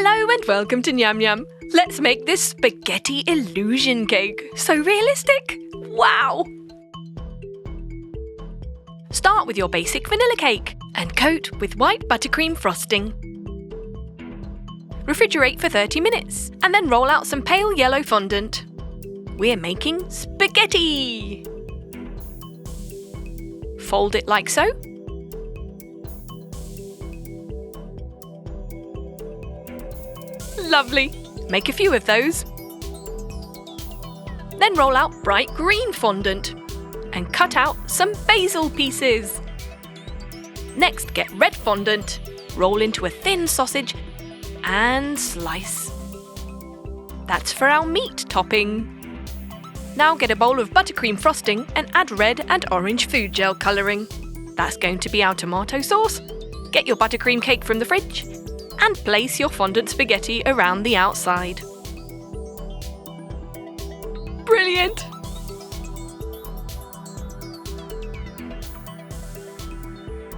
Hello and welcome to Nyam Nyam. Let's make this spaghetti illusion cake. So realistic! Wow! Start with your basic vanilla cake and coat with white buttercream frosting. Refrigerate for 30 minutes and then roll out some pale yellow fondant. We're making spaghetti! Fold it like so. Lovely! Make a few of those. Then roll out bright green fondant and cut out some basil pieces. Next, get red fondant, roll into a thin sausage and slice. That's for our meat topping. Now get a bowl of buttercream frosting and add red and orange food gel colouring. That's going to be our tomato sauce. Get your buttercream cake from the fridge and place your fondant spaghetti around the outside. Brilliant!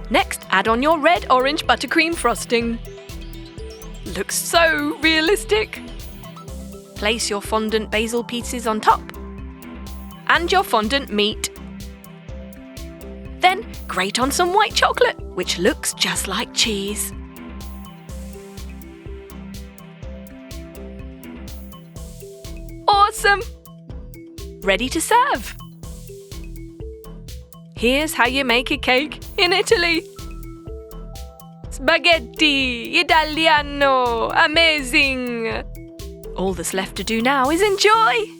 Next, add on your red-orange buttercream frosting. Looks so realistic! Place your fondant basil pieces on top and your fondant meat. Then grate on some white chocolate, which looks just like cheese. Awesome! Ready to serve! Here's how you make a cake in Italy. Spaghetti Italiano! Amazing! All that's left to do now is enjoy!